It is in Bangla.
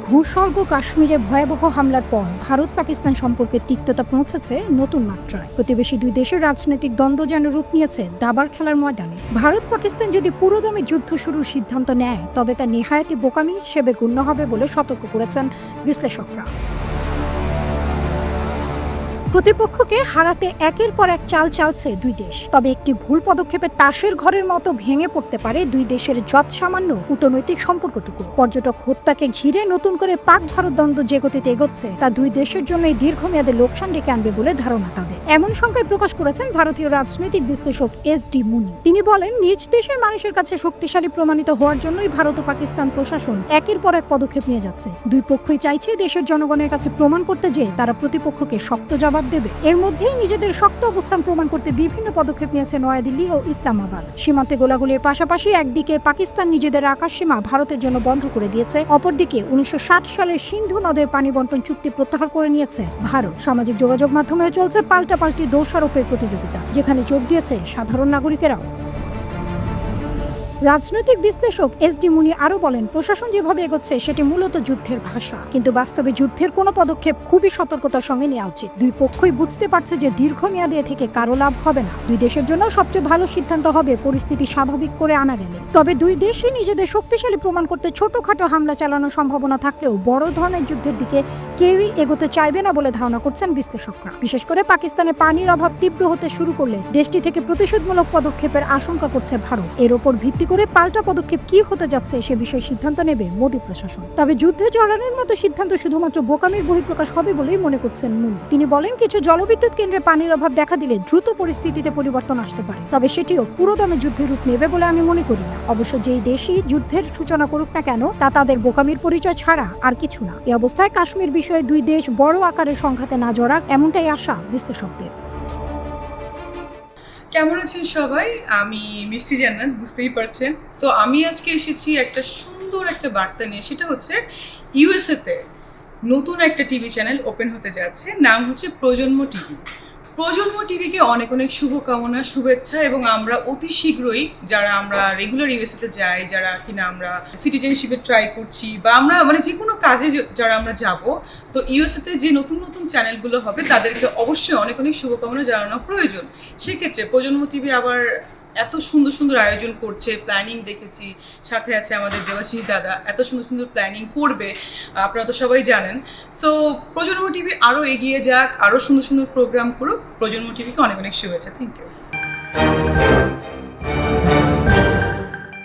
ভূস্বর্গ কাশ্মীরে ভয়াবহ হামলার পর ভারত পাকিস্তান সম্পর্কের তিক্ততা পৌঁছেছে নতুন মাত্রায়। প্রতিবেশী দুই দেশের রাজনৈতিক দ্বন্দ্ব যেন রূপ নিয়েছে দাবার খেলার ময়দানে। ভারত পাকিস্তান যদি পুরোদমে যুদ্ধ শুরুর সিদ্ধান্ত নেয় তবে তা নেহায়েতি বোকামি হিসেবে গণ্য হবে বলে সতর্ক করেছেন বিশ্লেষকরা। প্রতিপক্ষকে হারাতে একের পর এক চাল চালছে দুই দেশ, তবে একটি ভুল পদক্ষেপে তাসের ঘরের মতো ভেঙে পড়তে পারে দুই দেশের যৎসামান্য কূটনৈতিক সম্পর্কটুকু। পর্যটক হত্যাকে ঘিরে নতুন করে পাক ভারত দ্বন্দ্ব যে গতিতে এগোচ্ছে তা দুই দেশের জন্য এই দীর্ঘমেয়াদে লোকসান ডেকে আনবে বলে ধারণা তাদের। এমন সংখ্যায় প্রকাশ করেছেন ভারতীয় রাজনৈতিক বিশ্লেষক এস.ডি. মুনি। তিনি বলেন, নিজ দেশের মানুষের কাছে শক্তিশালী প্রমাণিত হওয়ার জন্যই ভারত ও পাকিস্তান প্রশাসন একের পর এক পদক্ষেপ নিয়ে যাচ্ছে। দুই পক্ষই চাইছে দেশের জনগণের কাছে প্রমাণ করতে যে তারা প্রতিপক্ষকে শক্ত জবাব দেবে। এর মধ্যেই নিজেদের শক্ত অবস্থান প্রমাণ করতে বিভিন্ন পদক্ষেপ নিয়েছে নয়াদিল্লি ও ইসলামাবাদ। সীমান্তে গোলাগুলির পাশাপাশি একদিকে পাকিস্তান নিজেদের আকাশসীমা ভারতের জন্য বন্ধ করে দিয়েছে, অপরদিকে 1960 সালের সিন্ধু নদের পানি বন্টন চুক্তি প্রত্যাহার করে নিয়েছে ভারত। সামাজিক যোগাযোগ মাধ্যমে চলছে পাল্টাপাল্টি দোষারোপের প্রতিযোগিতা, যেখানে যোগ দিয়েছে সাধারণ নাগরিকেরাও। রাজনৈতিক বিশ্লেষক এস.ডি. মুনি আরও বলেন, প্রশাসন যেভাবে এগোচ্ছে সেটি মূলত যুদ্ধের ভাষা, কিন্তু বাস্তবে যুদ্ধের কোনো পদক্ষেপ খুবই সতর্কতার সঙ্গে নেওয়া উচিত। দুই পক্ষই বুঝতে পারছে যে দীর্ঘমেয়াদে এ থেকে কারো লাভ হবে না। দুই দেশের জন্য সবচেয়ে ভালো সিদ্ধান্ত হবে পরিস্থিতি স্বাভাবিক করে আনা গেলে। তবে দুই দেশই নিজেদের শক্তিশালী প্রমাণ করতে ছোটখাটো হামলা চালানোর সম্ভাবনা থাকলেও বড় ধরনের যুদ্ধের দিকে কেউই এগোতে চাইবে না বলে ধারণা করছেন বিশ্লেষকরা। বিশেষ করে পাকিস্তানে পানির অভাব তীব্র হতে শুরু করলে দেশটি থেকে প্রতিশোধমূলক পদক্ষেপের আশঙ্কা করছে ভারত। এর ওপর ভিত্তি করে পাল্টা পদক্ষেপ কি হতে যাচ্ছে সে বিষয়ে সিদ্ধান্ত নেবে মোদী প্রশাসন। তবে যুদ্ধে জড়ানোর মতো সিদ্ধান্ত শুধুমাত্র বোকামির বহিঃপ্রকাশ হবে বলেই মনে করছেন মুনি। তিনি বলেন, কিছু জলবিদ্যুৎ কেন্দ্রে পানির অভাব দেখা দিলে দ্রুত পরিস্থিতিতে পরিবর্তন আসতে পারে, তবে সেটিও পুরোদমে যুদ্ধের রূপ নেবে বলে আমি মনে করি না। অবশ্য যেই দেশই যুদ্ধের সূচনা করুক না কেন তা তাদের বোকামির পরিচয় ছাড়া আর কিছু না। এই অবস্থায় কাশ্মীর বিষয়ে দুই দেশ বড় আকারের সংঘাতে না জড়াক, এমনটাই আশা বিশ্লেষকদের। কেমন আছেন সবাই? আমি মিষ্টি জান্নাত, বুঝতেই পারছেন। সো আমি আজকে এসেছি একটা সুন্দর একটা বার্তা নিয়ে। সেটা হচ্ছে ইউএসএতে নতুন একটা টিভি চ্যানেল ওপেন হতে যাচ্ছে, নাম হচ্ছে প্রজন্ম টিভি। প্রজন্ম টিভিকে অনেক অনেক শুভকামনা, শুভেচ্ছা, এবং আমরা অতি শীঘ্রই যারা আমরা রেগুলার ইউএসএতে যাই, যারা কিনা আমরা সিটিজেনশিপে ট্রাই করছি, বা আমরা যে কোনো কাজে যারা আমরা যাব, তো ইউএসএতে যে নতুন নতুন চ্যানেলগুলো হবে তাদেরকে অবশ্যই অনেক অনেক শুভকামনা জানানো প্রয়োজন। সেক্ষেত্রে প্রজন্ম টিভি আবার এত সুন্দর সুন্দর আয়োজন করছে, প্ল্যানিং দেখেছি, সাথে আছে আমাদের দেবাশিস দাদা, এত সুন্দর সুন্দর প্ল্যানিং করবে, আপনারা তো সবাই জানেন। সো প্রজন্ম টিভি আরও এগিয়ে যাক, আরও সুন্দর সুন্দর প্রোগ্রাম করুক। প্রজন্ম টিভিকে অনেক অনেক শুভেচ্ছা। Thank you.